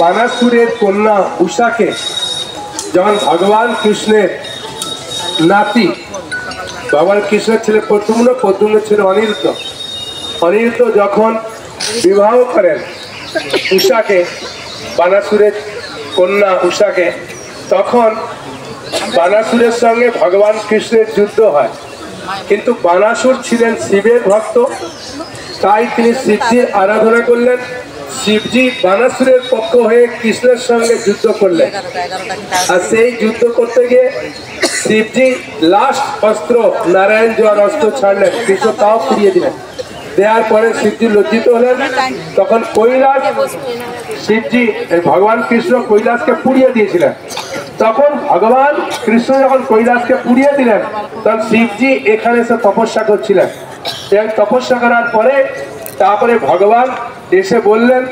বানাসুরের কন্যা উষাকে যখন ভগবান কৃষ্ণের নাতি, ভগবান কৃষ্ণের ছেলে প্রদ্যুম্ন, প্রদ্যুম্নের ছেলে অনিরুদ্ধ, অনিরুদ্ধ যখন বিবাহ করেন উষাকে, বানাসুরের কন্যা উষাকে, তখন বানাসুরের সঙ্গে ভগবান কৃষ্ণের যুদ্ধ হয়। কিন্তু বানাসুর ছিলেন শিবের ভক্ত, তাই তিনি শিবজির আরাধনা করলেন। শিবজি বানাসুরের পক্ষ হয়ে কৃষ্ণের সঙ্গে যুদ্ধ করলেন। আর সেই যুদ্ধ করতে গিয়ে শিবজি লাস্ট অস্ত্র নারায়ণ জোয়ার অস্ত্র ছাড়লেন, কৃষ্ণ তাও ফিরিয়ে দিলেন। দেওয়ার পরে শিবজি লজ্জিত হলেন। তখন কৈলাস, শিবজি ভগবান কৃষ্ণ কৈলাসকে পুড়িয়ে দিয়েছিলেন। তখন ভগবান কৃষ্ণ যখন কৈলাসকে পুড়িয়ে দিলেন, তখন শিবজি এখানে এসে তপস্যা করছিলেন। তপস্যা করার পরে তারপরে ভগবান এসে বললেন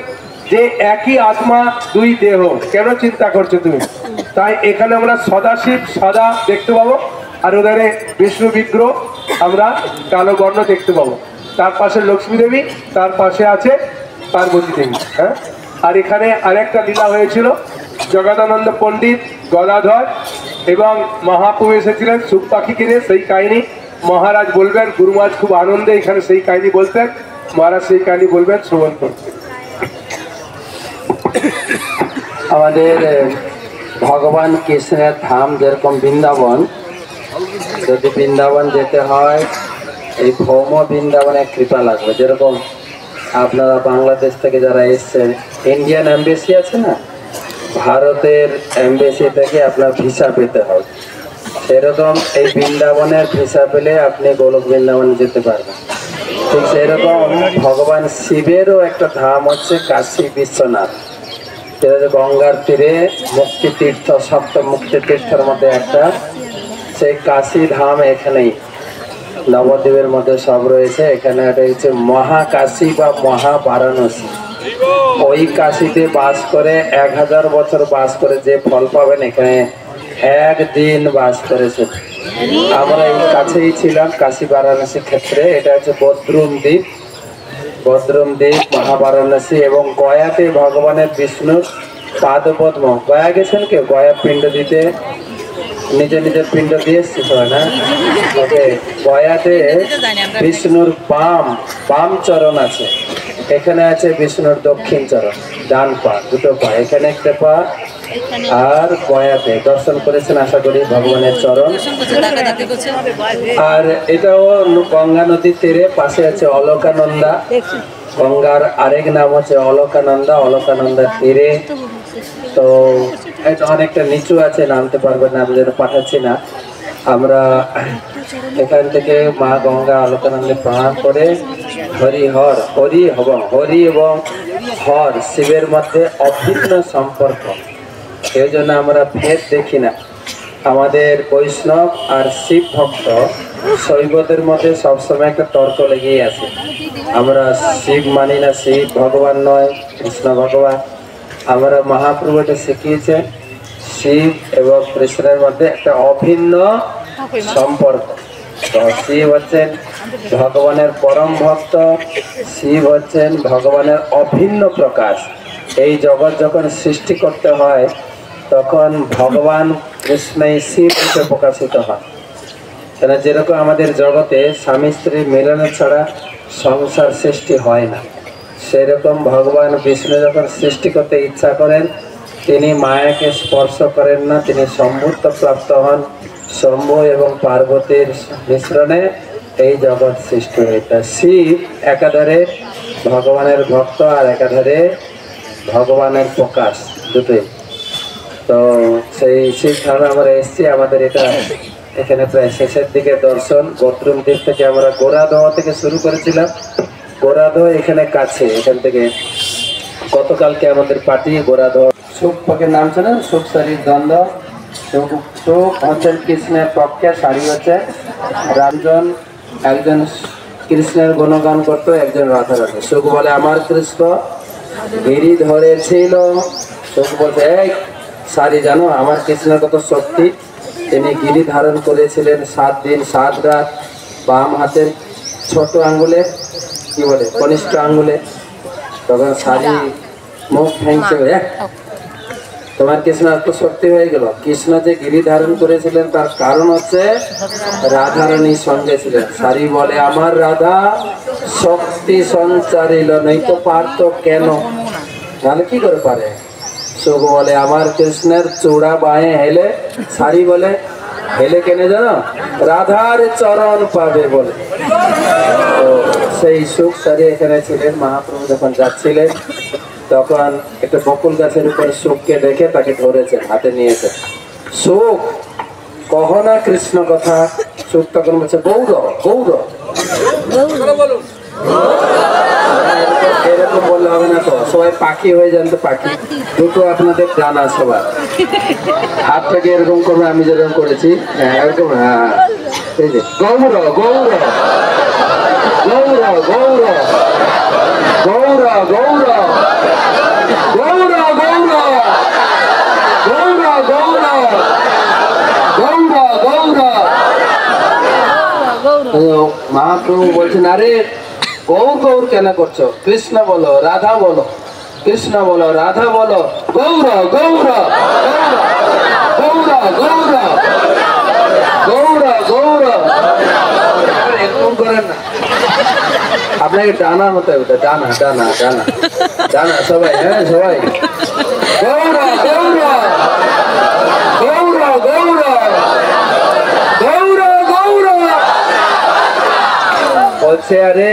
যে একই আত্মা দুই দেহ, কেন চিন্তা করছো তুমি? তাই এখানে আমরা সদাশিব সদা দেখতে পাবো, আর ওধারে বিষ্ণু বিগ্রহ আমরা কালো বর্ণ দেখতে পাবো। তার পাশে লক্ষ্মী দেবী, তার পাশে আছে পার্বতী দেবী। হ্যাঁ, আর এখানে আরেকটা লীলা হয়েছিল, জগদানন্দ পণ্ডিত, গদাধর এবং মহাপ্রভু এসেছিলেন সুখ পাখিকে নিয়ে, সেই কাহিনী মহারাজ বলবেন। গুরু মহারাজ খুব আনন্দে এখানে সেই কাহিনী বলতেন, মহারাজ সেই কাহিনী বলবেন, শ্রবণ করতেন। আমাদের ভগবান কৃষ্ণের ধাম যেরকম বৃন্দাবন, যদি বৃন্দাবন যেতে হয় এই ভৌম বৃন্দাবনের কৃপা লাগবে। যেরকম আপনারা বাংলাদেশ থেকে যারা এসছেন, ইন্ডিয়ান এমবেসি আছে না, ভারতের এমবেসি থেকে আপনার ভিসা পেতে হবে, সেরকম এই বৃন্দাবনের ভিসা পেলে আপনি গোলক বৃন্দাবনে যেতে পারবেন। ঠিক সেরকম ভগবান শিবেরও একটা ধাম হচ্ছে কাশী বিশ্বনাথ, সেটা হচ্ছে গঙ্গার তীরে মুক্তি তীর্থ, সপ্ত মুক্তি তীর্থের মধ্যে একটা। সেই কাশী ধাম এখানেই নবদ্বীপের মধ্যে সব রয়েছে। এখানে এটা হচ্ছে মহাকাশী বা মহাবারাণসী। ওই কাশীতে বাস করে 1000 বছর বাস করে যে ফল পাবেন, এখানে একদিন বাস করেছে। আমরা এই কাছেই ছিলাম কাশী বারাণসী ক্ষেত্রে। এটা হচ্ছে বদ্রুম দ্বীপ, বদ্রুম দ্বীপ, মহাবারাণসী। এবং গয়াতে ভগবানের বিষ্ণুর পাদপদ্ম, গয়া গেছেন কেউ? গয়া পিণ্ড দিতে নিজের নিজের পিণ্ড দিয়ে এসছে সবাই না? ওকে, গয়াতে বিষ্ণুর বাম চরণ আছে, এখানে আছে বিষ্ণুর দক্ষিণ চরণ, ডান পা, দুটো পা, এখানে একটা পা। আর গয়াতে দর্শন করেছেন আশা করি ভগবানের চরণ। আর এটাও গঙ্গা নদীর তীরে, পাশে আছে অলকানন্দা। গঙ্গার আরেক নাম হচ্ছে অলকানন্দা, অলকানন্দার তীরে। তো এটা অনেকটা নিচু আছে, নামতে পারবেন না, আমি যেন পাঠাচ্ছি না। আমরা এখান থেকে মা গঙ্গা অলকানন্দে প্রণাম করে হরি এবং হর শিবের মধ্যে অভিন্ন সম্পর্ক, এই জন্য আমরা ভেদ দেখি না। আমাদের বৈষ্ণব আর শিব ভক্ত শৈবদের মধ্যে সবসময় একটা তর্ক লেগেই আছে। আমরা শিব মানি না, শিব ভগবান নয়, কৃষ্ণ ভগবান। আমরা মহাপ্রভু এটা শিখিয়েছে, শিব এবং কৃষ্ণের মধ্যে একটা অভিন্ন সম্পর্ক। তো শিব হচ্ছেন ভগবানের পরম ভক্ত, শিব হচ্ছেন ভগবানের অভিন্ন প্রকাশ। এই জগৎ যখন সৃষ্টি করতে হয় তখন ভগবান কৃষ্ণই শিব রূপে প্রকাশিত হয়। কেন, যেরকম আমাদের জগতে স্বামী স্ত্রী মিলন ছাড়া সংসার সৃষ্টি হয় না, সেরকম ভগবান বিষ্ণু যখন সৃষ্টি করতে ইচ্ছা করেন, তিনি মায়াকে স্পর্শ করেন না, তিনি সম্ভূত প্রাপ্ত হন। শম্ভু এবং পার্বতীর মিশ্রণে এই জগৎ সৃষ্টি হয়েছে। শিব একাধারে ভগবানের ভক্ত আর একাধারে ভগবানের প্রকাশ, দুটোই। তো সেই শিব ধামে আমরা এসেছি। আমাদের এটা এখানে প্রায় শেষের দিকে দর্শন। বদ্রুম দ্বীপ থেকে আমরা গোরাদহ থেকে শুরু করেছিলাম। গোরাদহ এখানে কাছে, এখান থেকে গতকালকে আমাদের পার্টি গোরাদহ। সুখ পক্ষের নাম ছিল সুখ শরীর দ্বন্দ্ব। সুখ হচ্ছেন কৃষ্ণের পক্ষে, শাড়ি হচ্ছে রামজন। একজন কৃষ্ণের গুণগান করতো, একজন রাধা রাধে। সুখ বলে আমার কৃষ্ণ গিরি ধরেছিল। সুখ বলছে এই শাড়ি, জানো আমার কৃষ্ণের কত শক্তি, তিনি গিরি ধারণ করেছিলেন 7 দিন 7 রাত। বাম হাতের ছোট আঙ্গুলে, কি বলে, কনিষ্ঠ আঙ্গুলে। তখন শাড়ি মুখ ভেঙছে তোমার কৃষ্ণ তো সত্যি হয়ে গেল। কৃষ্ণ যে গিরি ধারণ করেছিলেন তার কারণ হচ্ছে রাধারানীর সঙ্গে ছিলেন। সারি বলে আমার রাধা শক্তি সঞ্চারিল, নেই তো পারতো কেন, তাহলে কি করে পারে। সুখ বলে আমার কৃষ্ণের চূড়া বাঁয়ে হেলে, সারি বলে হেলে কেনে জানো, রাধার চরণ পাবে বলে। তো সেই সুখ সারি এখানে ছিলেন। মহাপ্রভু যখন যাচ্ছিলেন তখন একটা বকুল গাছের উপর সুখকে দেখে তাকে ধরেছেন, হাতে নিয়েছেন। সুখ কহ না কৃষ্ণ কথা। সুখ তখন বলছে গৌর গৌর। এরকম বললে হবে না তো, সবাই পাখি হয়ে যান তো। পাখি দুটো আপনাদের জানা সবার, হাতটাকে এরকম করবে আমি যেরকম করেছি, হ্যাঁ এরকম, হ্যাঁ এই যে গৌর গৌর গৌর গৌর গৌর গৌর মহাপ্রভু বলছেন আরে গৌর গৌর কেন করছো, কৃষ্ণ বলো রাধা বলো, কৃষ্ণ বলো রাধা বলো, গৌর গৌর গৌর গৌর গৌর গৌর। এরকম করেন না, আপনাকে ডানা হতে হবে, ডানা ডানা ডানা ডানা সবাই, হ্যাঁ সবাই গৌর গৌর গৌর গৌর গৌর গৌর বলছে আরে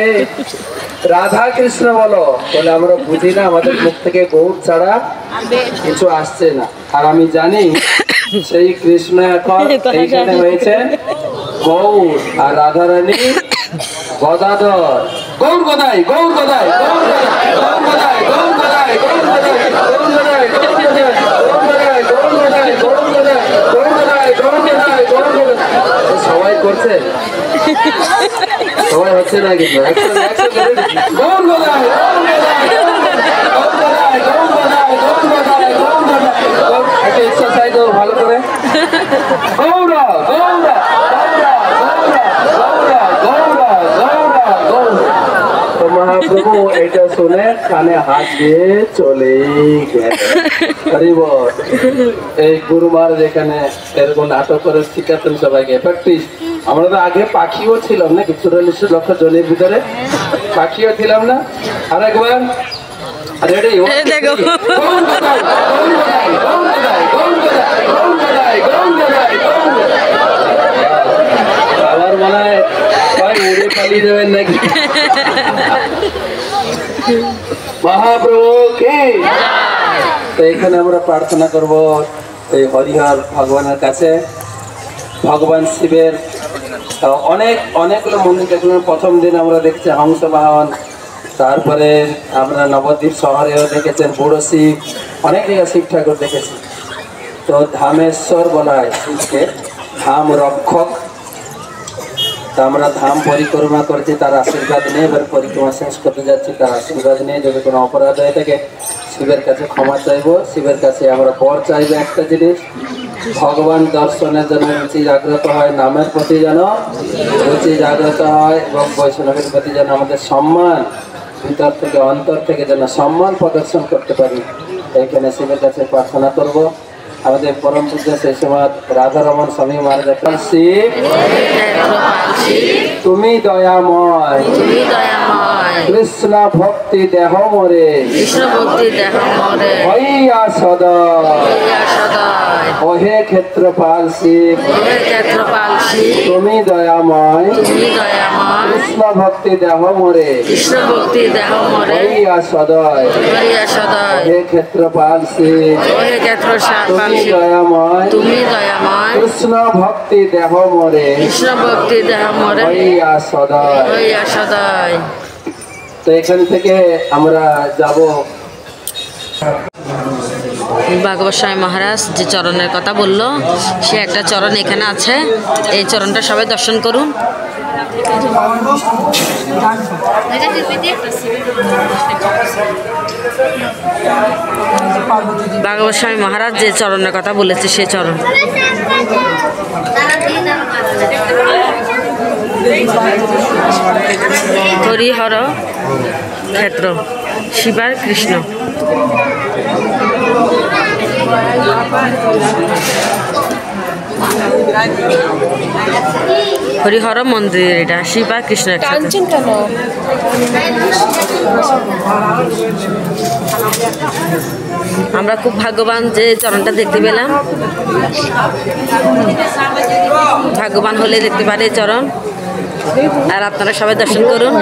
রাধা কৃষ্ণ বলো, বলে আমরা বুঝি না, আমাদের মুখ থেকে গৌর ছাড়া কিছু আসছে না। আর আমি জানি সেই কৃষ্ণ এখন এইখানে হয়েছে গৌর, আর রাধারানী গদাধর। গৌর গদাই গৌর গদাই গৌর গদাই গৌর গদাই গৌর গদাই গৌর গদাই গৌর গদাই গৌর গদাই গৌর গদাই গৌর গদাই গৌর গদাই গৌর গদাই। সবাই করছে, সবাই হচ্ছে না কিন্তু গৌর গদাই গৌর গদাই গৌর গদাই গৌর গদাই গৌর গদাই গৌর গদাই। একটা এক্সারসাইজ ভালো করে গৌর গৌর মহাপ্রভু এটা শুনে কানে হাত দিয়ে চলে গেলেন। এই গুরু মহারাজ এখানে এরকম নাটক করে শিখাতেন সবাইকে প্র্যাকটিস। আমরা তো আগে পাখিও ছিলাম নাকি, ৪৪ লক্ষ জনের ভিতরে পাখিও ছিলাম না। আর একবার রেডি আবার মনে হয় উড়ে পালিয়ে যাবেন নাকি। মহাপ্রভু কে। তো এখানে আমরা প্রার্থনা করব এই হরিহর ভগবানের কাছে। ভগবান শিবের অনেক অনেকগুলো মন্দির দেখলাম। প্রথম দিন আমরা দেখছি হংস বাহন, তারপরে আমরা নবদ্বীপ শহরেও দেখেছেন বুড়ো শিব, অনেক জায়গায় শিব ঠাকুর দেখেছি। তো ধামেশ্বর বলা হয় শিবকে, ধাম রক্ষক। তা আমরা ধাম পরিক্রমা করছি, তার আশীর্বাদ নিয়ে এবার পরিক্রমা শেষ করতে যাচ্ছি। তার আশীর্বাদ নিয়ে যদি কোনো অপরাধ হয়ে থাকে শিবের কাছে ক্ষমা চাইবো, শিবের কাছে আমরা বর চাইবো। একটা জিনিস, ভগবান দর্শনের জন্য রুচি জাগ্রত হয়, নামের প্রতি যেন রুচি জাগ্রত হয়, এবং বৈষ্ণবের প্রতি যেন আমাদের সম্মান ভিতর থেকে অন্তর থেকে যেন সম্মান প্রদর্শন করতে পারি। এইখানে শিবের কাছে প্রার্থনা করব। আমাদের পরম পূজ্য সেই সময় রাধারমন স্বামী মহারাজ, শিব তুমি দয়াময়, কৃষ্ণ ভক্তি দেহ মরে হইয়া সদয়, ওহে ক্ষেত্রপাল শিব তুমি দয়াময়, কৃষ্ণ ভক্তি দেহ মরে হইয়া সদয়, ওহে ক্ষেত্রপাল শিব তুমি দয়াময়, কৃষ্ণ ভক্তি দেহ মরে হইয়া সদয়। তো এখান থেকে আমরা যাব। ভাগবত স্বামী মহারাজ যে চরণের কথা বলল, সে একটা চরণ এখানে আছে। এই চরণটা সবাই দর্শন করুন। ভাগবত স্বামী মহারাজ যে চরণের কথা বলেছে সে চরণ। হরিহর ক্ষেত্র। শিবার কৃষ্ণ। হরিহর মন্দির, এটা শিব আর কৃষ্ণ একসাথে। আমরা খুব ভাগ্যবান যে চরণটা দেখতে পেলাম। ভাগ্যবান হলে দেখতে পারে চরণ। আর আপনারা সবাই দর্শন করুন।